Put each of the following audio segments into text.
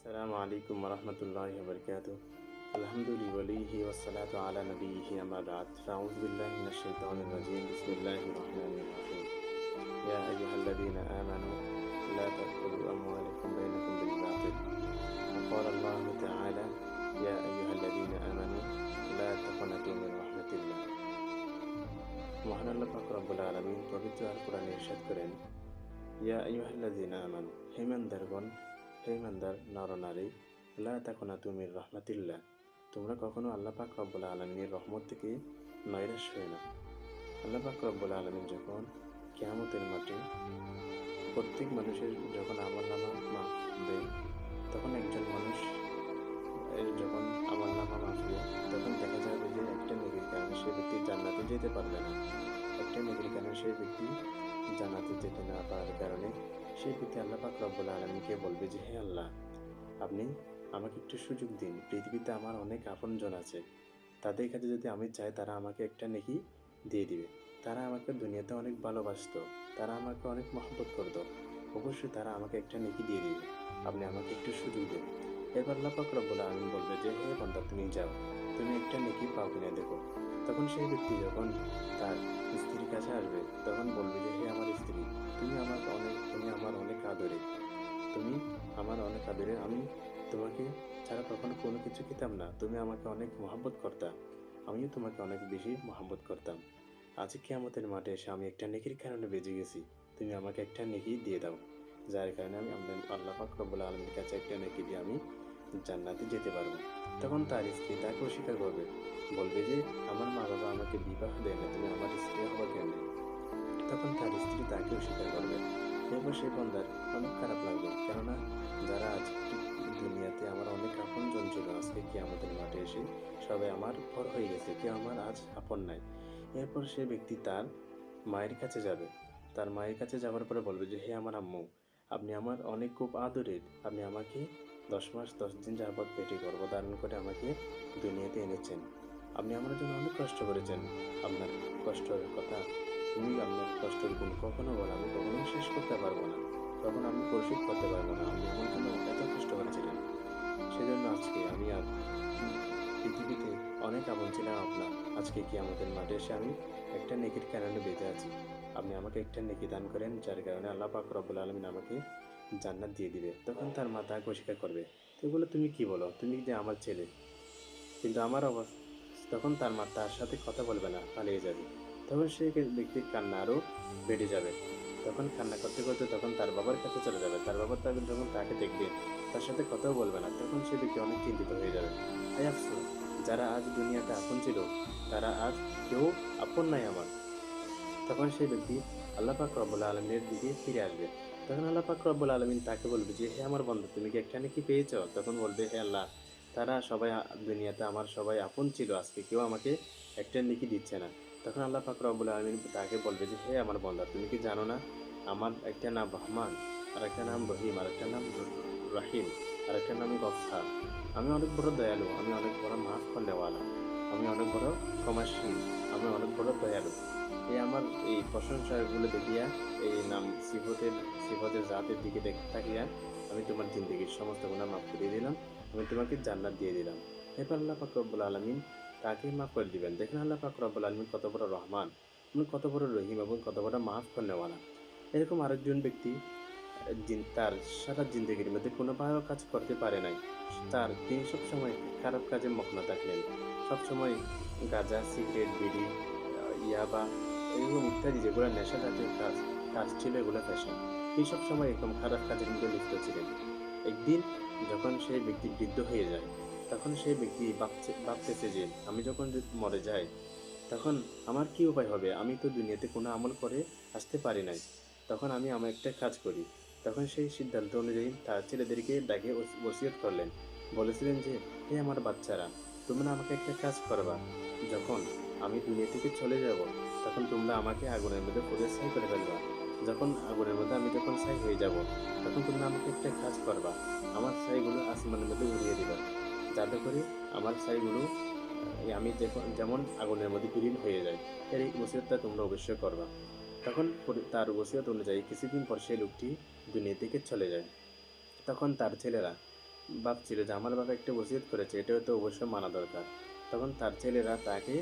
السلام عليكم ورحمة الله وبركاته. الحمد لله والصلاة على نبيه أما بعد فأعوذ بالله من الشيطان الرجيم. بسم الله الرحمن الرحيم. يا أيها الذين آمنوا لا تأكلوا أموالكم بينكم بالباطل. وقال الله تعالى يا أيها الذين آمنوا لا تقنطوا من رحمة الله. মহান আল্লাহ পাক রব্বুল আলামিন পবিত্র আল কোরআনে ইরশাদ করেন, ইয়া আইয়ুহাল্লাযীনা আমানু, হে ইমানদারগণ, হে ইমানদার নরনারী, লা তাকুনাতু মির রাহমাতিল্লাহ, তোমরা কখনো আল্লাহ পাক রব্বুল আলামিনের রহমত থেকে নৈরাশ হয়ে না। আল্লাহ পাক রব্বুল আলামিন যখন কিয়ামতের মাঠে প্রত্যেক মানুষের যখন আমলনামা মাফ দেয়, তখন একজন মানুষ যখন আমলনামা মাফ দেয়, তখন দেখা যাবে যে একটা নেকির কারণে সে ব্যক্তি জান্নাতে যেতে পারবে না। একটা নেকির কারণে সেই ব্যক্তি জান্নাতে যেতে না পারার কারণে সেই ব্যক্তি আল্লাহ পাক রব্বুল আলামিনকে বলবে যে, হে আল্লাহ, আপনি আমাকে একটু সুযোগ দিন। পৃথিবীতে আমার অনেক আপনজন আছে, তাদের কাছে যদি আমি চাই তারা আমাকে একটা নেকি দিয়ে দিবে। তারা আমাকে দুনিয়াতে অনেক ভালোবাসতো, তারা আমাকে অনেক মহব্বত করতো, অবশ্যই তারা আমাকে একটা নেকি দিয়ে দিবে। আপনি আমাকে একটু সুযোগ দিন। এবার আল্লাহ পাক রব্বুল আলামিন বলবে যে, হে বান্দা, তুমি যাও, তুমি একটা নেকি পাও কিনা দেখো। তখন সেই ব্যক্তি যখন তার স্ত্রীর কাছে আসবে, তখন বলবে যে, হে আমার স্ত্রী, তুমি আমার অনেক আদরে, তুমি আমার অনেক আদরে, আমি তোমাকে ছাড়া কখনো কোনো কিছু খেতাম না, তুমি আমাকে অনেক মহব্বত করতা, আমিও তোমাকে অনেক বেশি মহব্বত করতাম। আজ কিয়ামতের মাঠে এসে আমি একটা নেকির কারণে বেঁচে গেছি, তুমি আমাকে একটা নেকি দিয়ে দাও, যার কারণে আমি আল্লাহ পাক রব্বুল আলামিনের কাছে একটা নেকি দিয়ে আমি জান্নাতে যেতে পারবো। তখন তার স্ত্রী তাকে অস্বীকার করবে, বলবে যে, আমার মা বাবা আমাকে বিবাহ দেয় না, তুমি আমার স্ত্রী হবা কেমনে? তখন তার স্ত্রী তাকেও স্বীকার করবে। এরপর সেই বান্দার অনেক খারাপ লাগবে, কেননা যারা আজ দুনিয়াতে আমার অনেক আপনজন ছিল, আজকে কিয়ামতের মাঠে এসে সবাই আমার পর হয়ে গেছে, কেউ আমার আজ আপন নাই। এরপর সে ব্যক্তি তার মায়ের কাছে যাবে। তার মায়ের কাছে যাওয়ার পরে বলবে যে, হে আমার আম্মু, আপনি আমার অনেক খুব আদরের, আপনি আমাকে 10 মাস 10 দিন যাবৎ পেটে গর্ভধারণ করে আমাকে দুনিয়াতে এনেছেন, আপনি আমার জন্য অনেক কষ্ট করেছেন। আপনার কষ্টের কথা, আপনার কষ্টের গুণ কখনো বলা আমি কখনো শেষ করতে পারবো না, কখনো আমি পরিশোধ করতে পারবো না। আপনি আমার জন্য এত কষ্ট করেছিলেন, সেজন্য আজকে আমি আর পৃথিবীতে অনেক আপন ছিলাম আপনার। আজকে কিয়ামতের মাঠে এসে আমি একটা নেকির কারণে বেঁচে আছি, আপনি আমাকে একটা নেকি দান করেন, যার কারণে আল্লাহ পাক রব্বুল আলামিন আমাকে জান্নাত দিয়ে দিবে। তখন তার মা তাকে অস্বীকার করবে, তো এগুলো তুমি কি বলো, তুমি যে আমার ছেলে, কিন্তু আমার অবস্থা। তখন তার মা তার সাথে কথা বলবে না, পালিয়ে যাবে। তখন সেই ব্যক্তির কান্না আরও বেড়ে যাবে। তখন কান্না করতে করতে তখন তার বাবার কাছে চলে যাবে। তার বাবা যখন তাকে দেখবে, তার সাথে কথাও বলবে না। তখন সে ব্যক্তি অনেক চিন্তিত হয়ে যাবে। তাই আফসোস, যারা আজ দুনিয়াতে আপন ছিল, তারা আজ কেউ আপন নাই আমার। তখন সেই ব্যক্তি আল্লাহ পাক রব্বুল আলামিনের দিকে ফিরে আসবে। তখন আল্লাহ পাক রব্বুল আলামিন তাকে বলবে যে, হে আমার বন্ধু, তুমি কি একটা নেকি পেয়েছো? তখন বলবে, হে আল্লাহ, তারা সবাই দুনিয়াতে আমার সবাই আপন ছিল, আজকে কেউ আমাকে একটা নেকি দিচ্ছে না। তখন আল্লাহ পাক রব্বুল আলামিন তাকে বলবে যে, হে আমার বন্ধা, তুমি কি জানো না আমার একটা নাম রহমান, আর একটা নাম রহিম, আর একটা নাম রাহিম, আর একটা নাম গফফার। আমি অনেক বড় দয়ালু, আমি অনেক বড় মাফ করনেওয়ালা, আমি অনেক বড় ক্ষমাশীল, আমি অনেক বড় দয়ালু। আমার এই প্রশংসাগুলো দেখিয়া, এই নাম সিফতের জাতের দিকে তাকিয়া আমি তোমার জিন্দগির সমস্ত গুনাহ মাফ করে দিলাম, আমি তোমাকে জান্নাত দিয়ে দিলাম। এরপর আল্লাহ পাক রব্বুল আলামিন তাকে মাফ করে দিবেন। দেখেন আল্লাহ পাক রব্বুল আলামিন কত বড় রহমান, কত বড় রহিম এবং কত বড় মাফ করনেওয়ালা। এরকম আরেকজন ব্যক্তি তার সারা জিন্দগির মধ্যে কোনো ভালো কাজ করতে পারে নাই। তিনি সবসময় খারাপ কাজে মগ্ন থাকলেন। সবসময় গাঁজা, সিগারেট, বিড়ি, ইয়াবা, এরকম ইত্যাদি যেগুলো নেশা জাতীয় কাজ ছিল, এগুলো পেশা। তিনি সবসময় এরকম খারাপ কাজের মধ্যে লিপ্ত ছিলেন। একদিন যখন সেই ব্যক্তি বৃদ্ধ হয়ে যায়, তখন সেই ব্যক্তি ভাবতেছে যে, আমি যখন মরে যাই, তখন আমার কি উপায় হবে? আমি তো দুনিয়াতে কোনো আমল করে আসতে পারি নাই। তখন আমি আমার একটা কাজ করি। তখন সেই সিদ্ধান্ত অনুযায়ী তার ছেলেদেরকে ডাকে ওসিয়ত করলেন। বলেছিলেন যে, হে আমার বাচ্চারা, তোমরা আমাকে একটা কাজ করবা। যখন আমি দুনিয়া থেকে চলে যাব, তখন তোমরা আমাকে আগুনের মধ্যে পুড়ে ছাই করে ফেলবা। যখন আগুনের মধ্যে আমি যখন ছাই হয়ে যাব, তখন তোমরা আমাকে একটা কাজ করবা। আমার ছাইগুলো আসমানের মধ্যে উড়িয়ে দিবা, যাতে করে আমার ছাইগুলো আমি যেমন আগুনের মধ্যে বিলীন হয়ে যায়। এই ওসিয়তটা তোমরা অবশ্যই করবা। তখন তার ওসিয়ত অনুযায়ী কিছুদিন পর সেই লোকটি দুনিয়া থেকে চলে যায়। তখন তার ছেলেরা ভাবছিল যে আমার বাবা একটা ওসিয়ত করেছে, এটাও তো অবশ্যই মানা দরকার। তখন তার ছেলেরা তাকে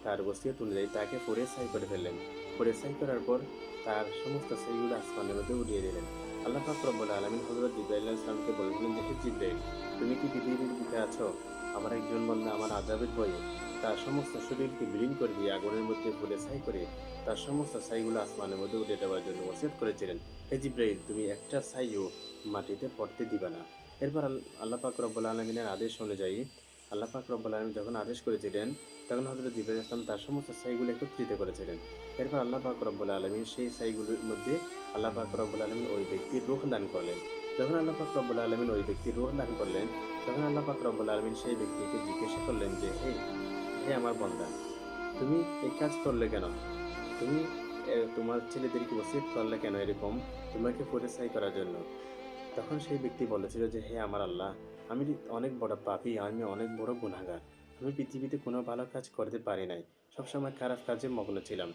তার ওসিয়ত অনুযায়ী তাকে পড়ে ছাই করে ফেললেন। পড়ে ছাই করার পর তার সমস্ত ছাইগুলো আসমানের মধ্যে উড়িয়ে দিলেন। আল্লাহ পাক রব্বুল আলামিন হযরত জিবরাইল আলাইহিস সালামকে বললেন যে, হে জিবরাইল, তুমি কি পৃথিবীর বুকে আছো? আমার একজন বান্দা আমার আযাবের ভয়ে তার সমস্ত শরীরকে বিলীন করে দিয়ে আগুনের মধ্যে পুড়ে ছাই করে তার সমস্ত ছাইগুলো আসমানের মধ্যে উঠিয়ে দেওয়ার জন্য ওসিয়ত করেছিলেন। হে জিবরাইল, তুমি একটা ছাইও মাটিতে পড়তে দিবা না। এরপর আল্লাহ পাক রব্বুল আলামিনের আদেশ অনুযায়ী আল্লাহ পাক রব্বুল আলামিন যখন আদেশ করেছিলেন, তখন হযরত জিবরাইল ইসলাম তার সমস্ত ছাইগুলো একত্রিত করেছিলেন। এরপর আল্লাহ পাক রব্বুল আলামিন সেই ছাইগুলোর মধ্যে আল্লাহ পাক রব্বুল আলামিন ওই ব্যক্তির রূহ দান করলেন। যখন আল্লাহ পাক রব্বুল আলামিন ওই ব্যক্তির রূহ দান করলেন, তখন আল্লাহ পাক রব্বুল আলামিন সেই ব্যক্তিকে জিজ্ঞাসা করলেন যে, হে হে আমার বান্দা, তুমি এই কাজ করলে কেন? তুমি তোমার ছেলেদেরকে ওসিয়ত করলে কেন এরকম তোমাকে পরিচয় করার জন্য? তখন সেই ব্যক্তি বলেছিল যে, হে আমার আল্লাহ, আমি অনেক বড় পাপী, আমি অনেক বড় গুনাহগার। আমি পৃথিবীতে কোনো ভালো কাজ করতে পারি নাই। সবসময় খারাপ কাজে মগ্ন ছিলাম।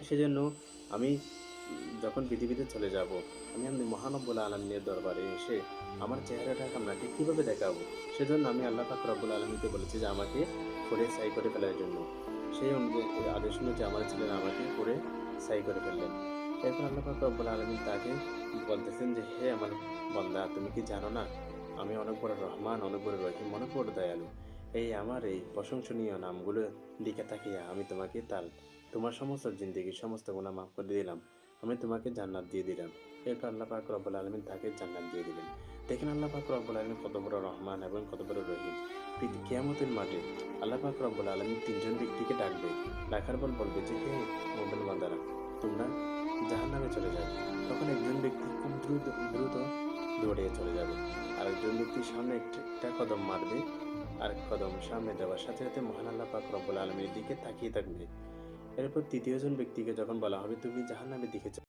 সেজন্য আমি যখন পৃথিবীতে চলে যাব, আমি মহান রব্বুল আলামিনের দরবারে এসে আমার চেহারাটা আপনাকে কিভাবে দেখাবো? সেজন্য আমি আল্লাহ পাক রব্বুল আলামিনকে বলেছি যে আমাকে পুড়ে ছাই করে ফেলার জন্য। সেই অনুযায়ী আদেশ অনুযায়ী আমার ছেলেরা আমাকে পুড়ে ছাই করে ফেললেন। এরপর আল্লাহ পাক রব্বুল আলামিন তাকে বলতেছেন যে, হে আমার বান্দা, তুমি কি জানো না আমি অনেক বড় রহমান, অনেক বড় রহিম, অনেক বড় দয়ালু। আমার এই প্রশংসনীয় নামগুলো দিকে তাকিয়ে আমি তোমাকে তোমার সমস্ত জিন্দেগির সমস্ত গুনাহ মাফ করে দিলাম। আমি তোমাকে জান্নাত দিয়ে দিলাম। এরপর আল্লাহ পাক রব্বুল আলামিন তাকে জান্নাত দিয়ে দিলেন। দেখেন আল্লাহ পাক রব্বুল আলামিন কত বড় রহমান এবং কত বড় রহিম। কিয়ামতের মাঠে আল্লাহ পাক রব্বুল আলামিন তিনজন ব্যক্তিকে ডাকবে। ডাকার পর বলবে যে, হে মুমিন বান্দারা, তোমরা জাহান্নামে চলে যাবে। তখন একজন ব্যক্তি খুব দ্রুত দ্রুত দৌড়ে চলে যাবে। আরেকজন ব্যক্তি সামনে একটা কদম মারবে। আরেক কদম সামনে দেওয়ার সাথে সাথে মহান আল্লাহ পাক রব্বুল আলামিনের দিকে তাকিয়ে থাকবে। এরপর তৃতীয় জন ব্যক্তিকে যখন বলা হবে, তুমি জাহান্নামের দিকে